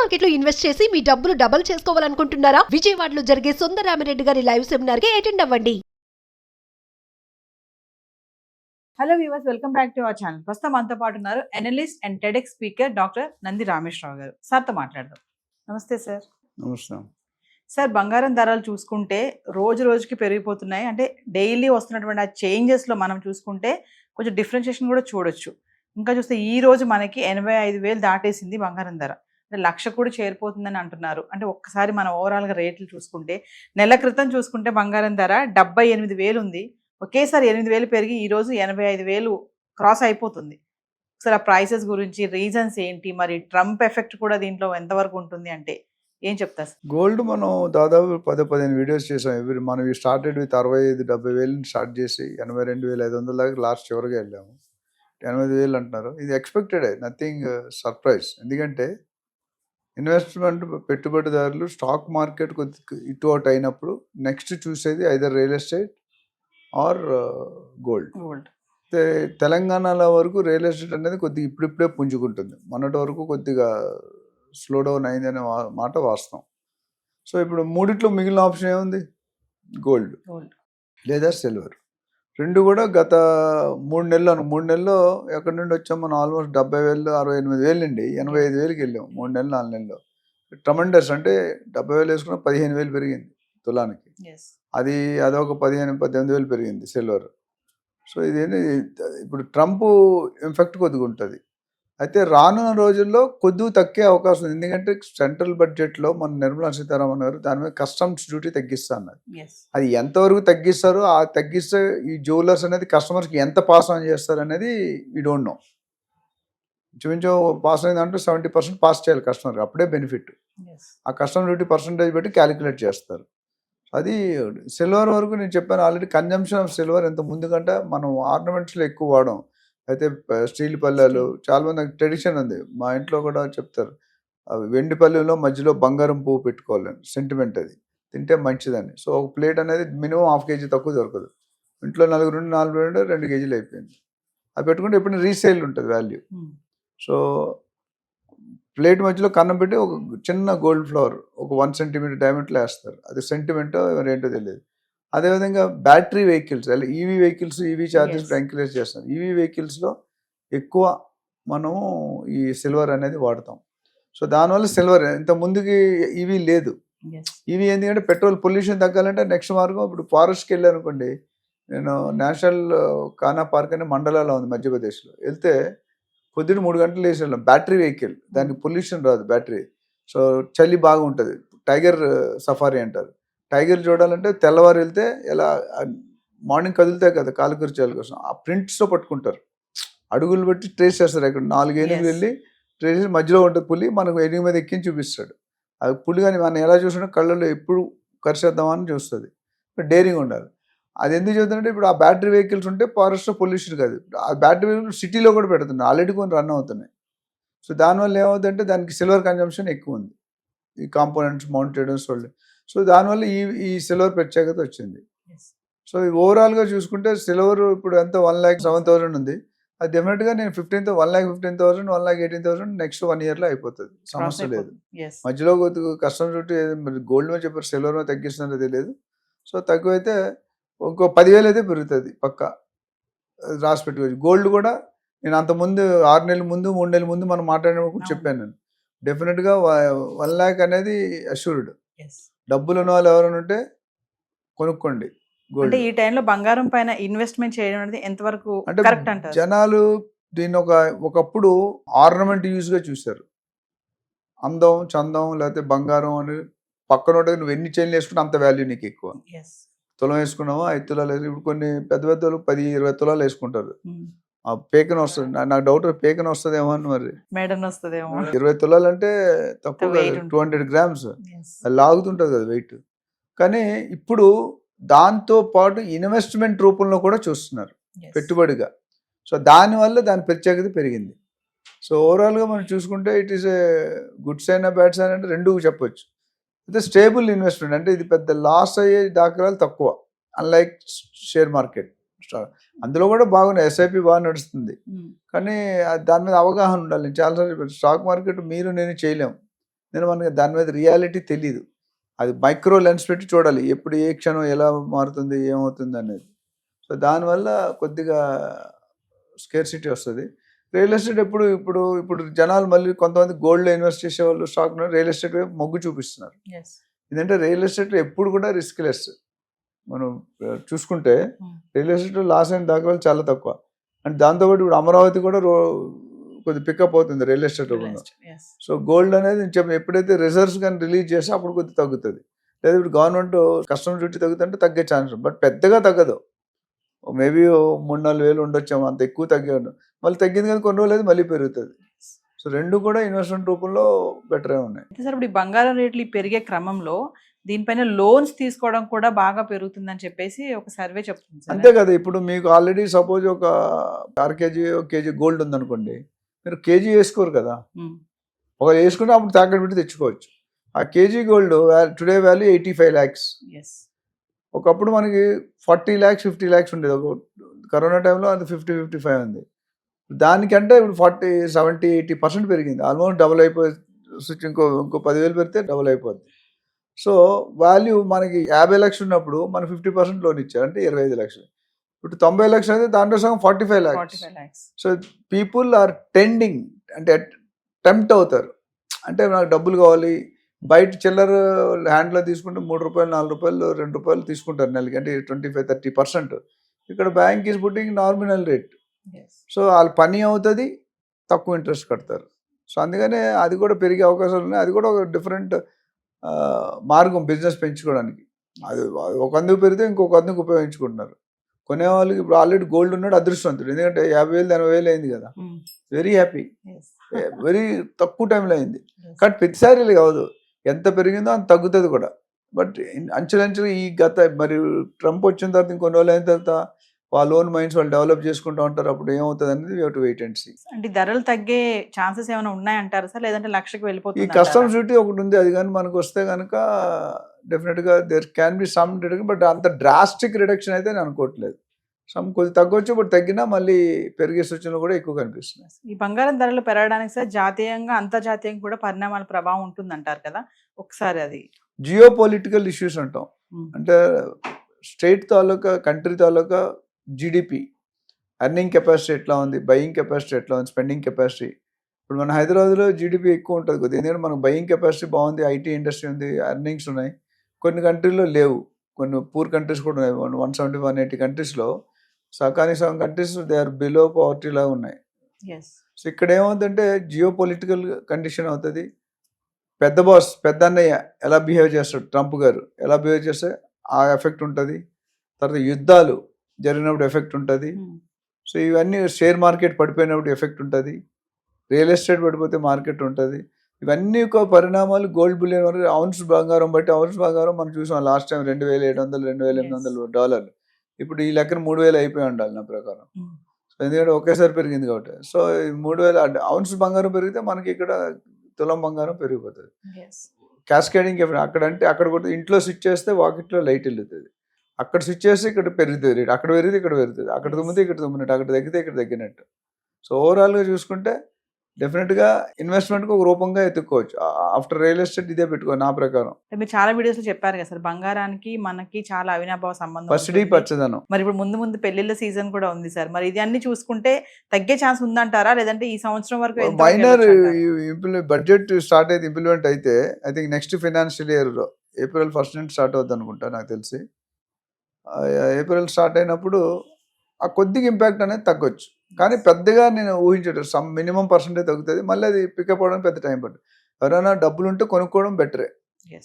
Market లో invest చేసి మీ డబ్బులు డబుల్ చేసుకోవాలనుకుంటున్నారా? విజయవాడలో జరిగే సుందరరామిరెడ్డి గారి లైవ్ సెమినార్ కి అటెండ్ అవ్వండి. Hello viewers, welcome back to our channel. ప్రస్తుతం మనతో పాటు ఉన్నారు analyst and TEDx speaker doctor Nandi Rameshwar Rao గారు. సార్తో మాట్లాడదాం. నమస్తే సార్. నమస్తే సార్, బంగారం ధరలు చూసుకుంటే రోజు రోజుకి పెరిగిపోతున్నాయి. అంటే డైలీ వస్తున్నటువంటి ఆ చేంజెస్లో మనం చూసుకుంటే కొంచెం డిఫరెన్షియేషన్ కూడా చూడొచ్చు. ఇంకా చూస్తే ఈ రోజు మనకి 85,000 దాటేసింది బంగారం ధర. అంటే 1,00,000 కూడా చేరిపోతుందని అంటున్నారు. అంటే ఒక్కసారి మనం ఓవరాల్గా రేట్లు చూసుకుంటే నెల క్రితం చూసుకుంటే బంగారం ధర 78,000 ఉంది. ఒకేసారి 8,000 పెరిగి ఈరోజు 85,000 క్రాస్ అయిపోతుంది. ఒకసారి ఆ ప్రైసెస్ గురించి, రీజన్స్ ఏంటి, మరి ట్రంప్ ఎఫెక్ట్ కూడా దీంట్లో ఎంతవరకు ఉంటుంది అంటే ఏం చెప్తారు? గోల్డ్ మనం దాదాపు 10-15 వీడియోస్ చేసాం. మనం స్టార్టెడ్ విత్ 65,000-70,000 స్టార్ట్ చేసి 82,500 దాకా లాస్ట్ చివరిగా వెళ్ళాము. 85,000 అంటున్నారు. ఇది ఎక్స్పెక్టెడ్, నథింగ్ సర్ప్రైజ్. ఎందుకంటే ఇన్వెస్ట్మెంట్ పెట్టుబడిదారులు స్టాక్ మార్కెట్ కొద్ది ఇటు అవుట్ అయినప్పుడు నెక్స్ట్ చూసేది either real estate or gold. తెలంగాణలో వరకు రియల్ ఎస్టేట్ అనేది కొద్దిగా ఇప్పుడిప్పుడే పుంజుకుంటుంది. మొన్నటి వరకు కొద్దిగా స్లో డౌన్ అయిందనే మాట వాస్తవం. సో ఇప్పుడు మూడిట్లో మిగిలిన ఆప్షన్ ఏముంది? గోల్డ్ లేదా సిల్వర్. రెండు కూడా గత 3 నెలల్లో ఎక్కడి నుండి వచ్చాం మనం? ఆల్మోస్ట్ 70,000, 68,000 నుండి 85,000కి వెళ్ళాం 3 నెలలు 4 నెలల్లో. ట్రమండస్. అంటే 70,000 వేసుకున్న 15,000 పెరిగింది తులానికి. అదొక 18,000 పెరిగింది సిల్వర్. సో ఇదేంటి, ఇప్పుడు ట్రంప్ ఇంఫెక్ట్ కొద్దిగా ఉంటుంది. అయితే రానున్న రోజుల్లో కొద్దిగా తగ్గే అవకాశం ఉంది. ఎందుకంటే సెంట్రల్ బడ్జెట్లో మన నిర్మలా సీతారామన్ గారు దాని మీద కస్టమ్స్ డ్యూటీ తగ్గిస్తా అన్నారు. అది ఎంతవరకు తగ్గిస్తారో, ఆ తగ్గిస్తే ఈ జ్యువెలర్స్ అనేది కస్టమర్స్కి ఎంత పాస్ ఆన్ చేస్తారు అనేది వీ డోంట్ నో. ఇంచుమించు పాస్ అయిన దాంట్లో 70% పాస్ చేయాలి కస్టమర్, అప్పుడే బెనిఫిట్. ఆ కస్టమర్ డ్యూటీ పర్సంటేజ్ బట్టి క్యాలిక్యులేట్ చేస్తారు. అది సిల్వర్ వరకు నేను చెప్పాను ఆల్రెడీ. కన్జంప్షన్ ఆఫ్ సిల్వర్ ఎంత ముందు కంటే మనం ఆర్నమెంట్స్లో ఎక్కువ వాడడం. అయితే స్టీల్ పల్లెలు చాలా మంది ట్రెడిషన్ ఉంది. మా ఇంట్లో కూడా చెప్తారు, వెండి పల్లెలో మధ్యలో బంగారం పువ్వు పెట్టుకోవాలని సెంటిమెంట్. అది తింటే మంచిదని. సో ఒక ప్లేట్ అనేది మినిమం 1/2 kg తక్కువ దొరకదు. ఇంట్లో 4 2 kg అయిపోయింది. అది పెట్టుకుంటే ఎప్పుడైనా రీసేల్ ఉంటుంది వాల్యూ. సో ప్లేట్ మధ్యలో కన్నం పెట్టి ఒక చిన్న గోల్డ్ ఫ్లవర్ ఒక 1 cm డయామీటర్లో వేస్తారు. అది సెంటిమెంటో ఏంటో తెలియదు. అదేవిధంగా battery vehicles, EV vehicles, EV charges encourage చేస్తారు. ఈవీ వెహికల్స్లో ఎక్కువ మనము ఈ సిల్వర్ అనేది వాడతాం. సో దానివల్ల సిల్వర్ ఇంత ముందుకి ఈవీ లేదు. ఈవీ ఎందుకంటే పెట్రోల్ పొల్యూషన్ తగ్గాలంటే నెక్స్ట్ మార్గం. ఇప్పుడు ఫారెస్ట్కి వెళ్ళారనుకోండి, నేను నేషనల్ కానా పార్క్ అనే మండలాలో ఉంది మధ్యప్రదేశ్లో. వెళ్తే పొద్దున్న 3 గంటలు వేసి వెళ్ళాం. బ్యాటరీ వెహికల్, దానికి పొల్యూషన్ రాదు బ్యాటరీ. సో చలి బాగా ఉంటుంది. టైగర్ సఫారీ అంటారు. టైగర్ చూడాలంటే తెల్లవారు వెళ్తే ఎలా మార్నింగ్ కదులుతాయి కదా కాలు కూర్చోాల కోసం, ఆ ప్రింట్స్తో పట్టుకుంటారు. అడుగులు బట్టి ట్రేస్ చేస్తారు. అక్కడ 4 ఏనుగులు వెళ్ళి ట్రేస్ చేసి మధ్యలో ఉంటుంది పులి, మనకు ఏనుగు మీద ఎక్కించి చూపిస్తాడు. అది పులి కానీ మనం ఎలా చూసినా కళ్ళల్లో ఎప్పుడు కరిచేద్దామని చూస్తుంది. డేరింగ్ ఉండాలి. అది ఎందుకు చెబుతుందంటే ఇప్పుడు ఆ బ్యాటరీ వెహికల్స్ ఉంటే ఫారెస్ట్లో పొల్యూషన్ కాదు. ఆ బ్యాటరీ వెహికల్స్ సిటీలో కూడా పెడుతున్నాయి, ఆల్రెడీ కొన్ని రన్ అవుతున్నాయి. సో దానివల్ల ఏమవుతుందంటే దానికి సిల్వర్ కన్జంప్షన్ ఎక్కువ ఉంది, ఈ కాంపోనెంట్స్ మౌంట్ చేయడం సోల్డ్. సో దానివల్ల ఈ సిల్వర్ ప్రత్యేకత వచ్చింది. సో ఓవరాల్గా చూసుకుంటే సిల్వర్ ఇప్పుడు ఎంత 1,07,000 ఉంది. అది డెఫినెట్గా నేను 1,15,000, 1,18,000 నెక్స్ట్ 1 yearలో అయిపోతుంది, సమస్య లేదు. మధ్యలో కొద్దిగా కష్టం చుట్టూ గోల్డ్ మీద చెప్పారు, సిల్వర్ మీద తగ్గిస్తున్నది తెలియదు. సో తక్కువైతే ఇంకో 10,000 అయితే పెరుగుతుంది పక్క, రాసి పెట్టుకోవచ్చు. గోల్డ్ కూడా నేను అంతకుముందు 6 నెలల ముందు 3 నెలల ముందు మనం మాట్లాడినప్పుడు చెప్పాను నేను, డెఫినెట్గా 1 lakh అనేది అష్యూర్డ్. డబ్బులు ఉన్న వాళ్ళు ఎవరైనా ఉంటే కొనుక్కోండి గోల్డ్. అంటే ఈ టైంలో బంగారం పైన ఇన్వెస్ట్మెంట్ చేయడం అనేది ఎంతవరకు కరెక్ట్ అంటారు? జనాలు దీన్ని ఒకప్పుడు ఆర్నమెంట్ యూజ్గా చూశారు. అందం, చందం, లేకపోతే బంగారం అని పక్కన నువ్వు ఎన్ని చైన్లు వేసుకుంటే అంత వాల్యూ నీకు ఎక్కువ. తులం వేసుకున్నావా, 5 తులాలు వేసుకుని, ఇప్పుడు కొన్ని పెద్ద పెద్దలు 10-20 తులాలు వేసుకుంటారు. పేకన వస్తుంది. నాకు డౌట్ పేకన వస్తుందేమో అని. మరి మేడన్ వస్తుందేమో. 20 తులాలు అంటే తక్కువ, 200 grams అది లాగుతుంటుంది కదా వెయిట్. కానీ ఇప్పుడు దాంతో పాటు ఇన్వెస్ట్మెంట్ రూపంలో కూడా చూస్తున్నారు పెట్టుబడిగా. సో దానివల్ల దాని ప్రత్యేకత పెరిగింది. సో ఓవరాల్గా మనం చూసుకుంటే it is a good sign, bad sign అంటే రెండు చెప్పొచ్చు. అయితే స్టేబుల్ ఇన్వెస్ట్మెంట్, అంటే ఇది పెద్ద లాస్ అయ్యే దాఖలాలు తక్కువ, అన్లైక్ షేర్ మార్కెట్. అందులో కూడా బాగున్నాయి, ఎస్ఐపి బాగా నడుస్తుంది. కానీ దాని మీద అవగాహన ఉండాలి. చాలాసార్లు స్టాక్ మార్కెట్ మీరు నేను చేయలేము. నేను మనకి దాని మీద రియాలిటీ తెలియదు. అది మైక్రో లెన్స్ పెట్టి చూడాలి ఎప్పుడు ఏ క్షణం ఎలా మారుతుంది ఏమవుతుంది అనేది. సో దానివల్ల కొద్దిగా స్కేర్సిటీ వస్తుంది. రియల్ ఎస్టేట్ ఇప్పుడు జనాలు మళ్ళీ కొంతమంది గోల్డ్లో ఇన్వెస్ట్ చేసేవాళ్ళు స్టాక్ రియల్ ఎస్టేట్ వైపు మొగ్గు చూపిస్తున్నారు. ఎందుకంటే రియల్ ఎస్టేట్లో ఎప్పుడు కూడా రిస్క్ లెస్. మనం చూసుకుంటే రియల్ ఎస్టేట్లో లాస్ అయిన దాఖలాలు చాలా తక్కువ. అండ్ దాంతోపాటు ఇప్పుడు అమరావతి కూడా కొద్ది పికప్ అవుతుంది రియల్ ఎస్టేట్ రూపంలో. సో గోల్డ్ అనేది ఎప్పుడైతే రిజర్వ్స్ కానీ రిలీజ్ చేస్తే అప్పుడు కొద్ది తగ్గుతుంది. లేదా ఇప్పుడు గవర్నమెంట్ కస్టమర్ డ్యూటీ తగ్గుతుంటే తగ్గే ఛాన్స్, బట్ పెద్దగా తగ్గదు. మేబీ 3-4 వేలు ఉండొచ్చాము, అంత ఎక్కువ తగ్గే మళ్ళీ తగ్గింది కానీ కొన్ని రోజులు మళ్ళీ పెరుగుతుంది. సో రెండు కూడా ఇన్వెస్ట్మెంట్ రూపంలో బెటరే ఉన్నాయి. సార్ ఇప్పుడు ఈ బంగారం రేట్లు పెరిగే క్రమంలో దీనిపైన లోన్స్ తీసుకోవడం కూడా బాగా పెరుగుతుందని చెప్పేసి ఒక సర్వే చెప్తుంది. అంతే కదా, ఇప్పుడు మీకు ఆల్రెడీ సపోజ్ ఒక 6 కేజీ కేజీ గోల్డ్ ఉందనుకోండి, మీరు కేజీ వేసుకోరు కదా, ఒక వేసుకుంటే అప్పుడు తాకట్టు పెట్టి తెచ్చుకోవచ్చు. ఆ KG gold today value 85 lakhs. ఒకప్పుడు మనకి 40 lakhs 50 lakhs ఉండేది. ఒక కరోనా టైంలో అది 50-55 ఉంది. దానికంటే ఇప్పుడు 40-70-80% పెరిగింది. ఆల్మోస్ట్ డబుల్ అయిపోయి ఇంకో 10,000 పెడితే డబుల్ అయిపోద్ది. సో వాల్యూ మనకి 50 lakhs ఉన్నప్పుడు మన 50% లోన్ ఇచ్చారు అంటే 25 lakhs. ఇప్పుడు 90 lakhs అయితే దాంట్లో సగం 45 lakhs. So people are tending అంటే టెంప్ట్ అవుతారు. అంటే నాకు డబ్బులు కావాలి, బయట చిల్లర హ్యాండ్లో తీసుకుంటే 3 రూపాయలు 4 రూపాయలు 2 రూపాయలు తీసుకుంటారు నెలకి, అంటే 25-30%. ఇక్కడ bank is putting nominal rate. So వాళ్ళ పని అవుతుంది, తక్కువ ఇంట్రెస్ట్ కడతారు. సో అందుకనే అది కూడా పెరిగే అవకాశాలు ఉన్నాయి. అది కూడా ఒక డిఫరెంట్ మార్గం బిజినెస్ పెంచుకోవడానికి. అది ఒక అందుకు పెరిగితే ఇంకొక అందుకు ఉపయోగించుకుంటున్నారు. కొనేవాళ్ళకి ఇప్పుడు ఆల్రెడీ గోల్డ్ ఉన్నాడు అదృష్టవంతుడు, ఎందుకంటే 50,000-80,000 అయింది కదా, వెరీ హ్యాపీ, వెరీ తక్కువ టైంలో అయింది. కానీ ప్రతిసారి కాదు, ఎంత పెరిగిందో అంత తగ్గుతుంది కూడా. బట్ అంచెలంచెలు ఈ మరి ట్రంప్ వచ్చిన తర్వాత ఇంకొన్ని రోజులు అయిన తర్వాత వాళ్ళ ఓన్ మైండ్స్ వాళ్ళు డెవలప్ చేసుకుంటూ ఉంటారు. అప్పుడు ఏమవుతుంది అనేది we have to wait and see. అంటే ధరలు తగ్గే ఛాన్సెస్ ఏమైనా ఉన్నాయంటారు సార్, లేదంటే లక్షకి వెళ్ళిపోతుంది? ఈ కస్టమ్స్ డ్యూటీ ఒకటి ఉంది, అది కానీ మనకు వస్తే కనుక డెఫినెట్గా there can be some reduction, but అంత డ్రాస్టిక్ రిడక్షన్ అయితే నేను అనుకోవట్లేదు. సమ్ కొద్ది తగ్గొచ్చు, బట్ తగ్గినా మళ్ళీ పెరిగే సూచనలు కూడా ఎక్కువ కనిపిస్తున్నాయి. ఈ బంగారం ధరలు పెరగడానికి సార్ జాతీయంగా అంతర్జాతీయంగా కూడా పరిణామాల ప్రభావం ఉంటుందంటారు కదా, ఒకసారి అది జియో పొలిటికల్ ఇష్యూస్ అంటాం. అంటే స్టేట్ తాలూకా కంట్రీ తాలూకా జీడిపి, ఎర్నింగ్ కెపాసిటీ ఎట్లా ఉంది, బయింగ్ కెపాసిటీ ఎట్లా ఉంది, స్పెండింగ్ కెపాసిటీ. ఇప్పుడు మన హైదరాబాద్లో జీడిపి ఎక్కువ ఉంటుంది కొద్దిగా, ఎందుకంటే మనకు బయింగ్ కెపాసిటీ బాగుంది, ఐటీ ఇండస్ట్రీ ఉంది, ఎర్నింగ్స్ ఉన్నాయి. కొన్ని కంట్రీలో లేవు, కొన్ని పూర్ కంట్రీస్ కూడా ఉన్నాయి. 170-180 కంట్రీస్లో కానీ సగం countries they are below poverty లాగా ఉన్నాయి. సో ఇక్కడ ఏమవుతుందంటే జియో పొలిటికల్ కండిషన్ అవుతుంది. పెద్ద బాస్ పెద్ద అన్నయ్య ఎలా బిహేవ్ చేస్తాడు, ట్రంప్ గారు ఎలా బిహేవ్ చేస్తే ఆ ఎఫెక్ట్ ఉంటుంది. తర్వాత యుద్ధాలు జరిగినప్పుడు ఎఫెక్ట్ ఉంటుంది. సో ఇవన్నీ షేర్ మార్కెట్ పడిపోయినప్పుడు ఎఫెక్ట్ ఉంటుంది, రియల్ ఎస్టేట్ పడిపోతే మార్కెట్ ఉంటుంది. ఇవన్నీ ఒక పరిణామాలు గోల్డ్ బిలియన్ వరకు ఔన్స్ బంగారం బట్టి, ఔన్స్ బంగారం మనం చూసాం లాస్ట్ టైం 2,700-2,800 డాలర్లు. ఇప్పుడు ఈ లెక్కన 3,000 అయిపోయి ఉండాలి నా ప్రకారం, ఎందుకంటే ఒకేసారి పెరిగింది కాబట్టి. సో 3,000 ఔన్స్ బంగారం పెరిగితే మనకి ఇక్కడ తులం బంగారం పెరిగిపోతుంది. క్యాస్కేడింగ్ అక్కడ అంటే అక్కడ కూడా ఇంట్లో స్విచ్ చేస్తే వాకిట్లో లైట్ వెళ్తుంది, అక్కడ స్విచ్ చేస్తే ఇక్కడ పెరుగుతుంది రేట్, అక్కడ పెరిగితే ఇక్కడ పెరుగుతుంది, అక్కడ తుమ్మితే ఇక్కడ తుమ్మినట్టు, అక్కడ తగ్గితే ఇక్కడ తగ్గినట్టు. సో ఓవరాల్గా చూసుకుంటే డెఫినెట్గా ఇన్వెస్ట్మెంట్కి ఒక రూపంగా ఎత్తుక్కోవచ్చు. ఆఫ్టర్ రియల్ ఎస్టేట్ ఇదే పెట్టుకో నా ప్రకారం. మీరు చాలా వీడియోస్లో చెప్పారు కదా సార్, బంగారానికి మనకి చాలా అవినాభావ సంబంధం, పసిడి పచ్చదనం. మరి ఇప్పుడు ముందు పెళ్లిళ్ళ సీజన్ కూడా ఉంది సార్, మరి ఇది అన్ని చూసుకుంటే తగ్గే ఛాన్స్ ఉందంటారా, లేదంటే ఈ సంవత్సరం వరకు మైనర్ బడ్జెట్ స్టార్ట్ అయితే ఇంప్లిమెంట్ అయితే ఐ థింక్ నెక్స్ట్ ఫైనాన్షియల్ ఇయర్లో April 1st నుంచి స్టార్ట్ అవుతుంది అనుకుంటా నాకు తెలిసి. ఏప్రిల్ స్టార్ట్ అయినప్పుడు ఆ కొద్దిగా ఇంపాక్ట్ అనేది తగ్గొచ్చు, కానీ పెద్దగా నేను ఊహించడం సమ్ మినిమం పర్సెంటేజ్ తగ్గుతుంది. మళ్ళీ అది పికప్ అవ్వడం పెద్ద టైం పడుతుంది. ఎవరైనా డబ్బులు ఉంటే కొనుక్కోవడం బెటరే.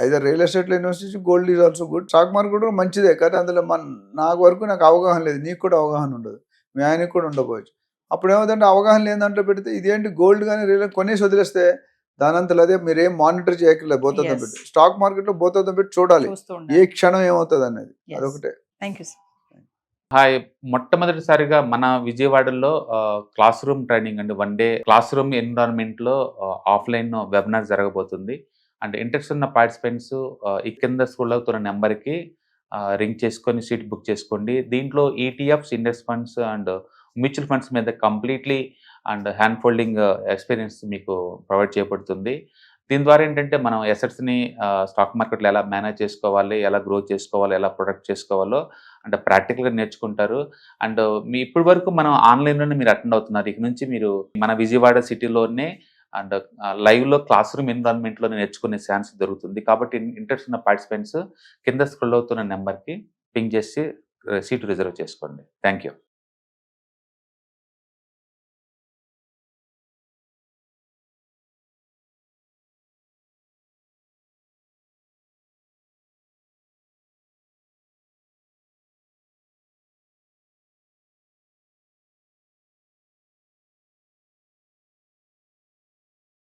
అయితే రియల్ ఎస్టేట్లో ఇన్వెస్ట్ చేసి gold is also good, stock market కూడా మంచిదే. కానీ అందులో నాకు వరకు నాకు అవగాహన లేదు, నీకు కూడా అవగాహన ఉండదు, మీ ఆయనకి కూడా ఉండకపోవచ్చు. అప్పుడు ఏమవుతుందంటే అవగాహన లేని దాంట్లో పెడితే ఇదేంటి గోల్డ్ కానీ రియల్ కొనేసి వదిలేస్తే దానంతలో అదే మీరేం మానిటర్ చేయక్కర్లేదు. బోతత్వం పెట్టి స్టాక్ మార్కెట్లో బోతత్వం పెట్టి చూడాలి ఏ క్షణం ఏమవుతుంది అనేది, అదొకటే. Thank you sir. హాయ్, మొట్టమొదటిసారిగా మన విజయవాడలో క్లాస్ రూమ్ ట్రైనింగ్ అండి, 1 day క్లాస్ రూమ్ ఎన్విరాన్మెంట్లో ఆఫ్లైన్ వెబినార్ జరగబోతుంది. అండ్ ఇంట్రెస్ట్ ఉన్న పార్టిసిపెంట్స్ ఈ కింద స్కూల్లో ఉన్న నెంబర్కి రింగ్ చేసుకొని సీట్ బుక్ చేసుకోండి. దీంట్లో ETFs, index funds and mutual funds మీద completely and hand folding experience మీకు ప్రొవైడ్ చేయబడుతుంది. దీని ద్వారా ఏంటంటే మనం ఎసెట్స్ని స్టాక్ మార్కెట్లో ఎలా మేనేజ్ చేసుకోవాలి, ఎలా గ్రో చేసుకోవాలి, ఎలా ప్రొడక్ట్ చేసుకోవాలో అంటే ప్రాక్టికల్గా నేర్చుకుంటారు. అండ్ మీ ఇప్పటి వరకు మనం ఆన్లైన్లోనే మీరు అటెండ్ అవుతున్నారు. ఇక నుంచి మీరు మన విజయవాడ సిటీలోనే అండ్ లైవ్లో క్లాస్ రూమ్ ఎన్విరాన్మెంట్లో నేర్చుకునే ఛాన్స్ దొరుకుతుంది. కాబట్టి ఇంట్రెస్ట్ ఉన్న పార్టిసిపెంట్స్ కింద స్క్రోల్ అవుతున్న నెంబర్కి పింగ్ చేసి సీటు రిజర్వ్ చేసుకోండి. Thank you.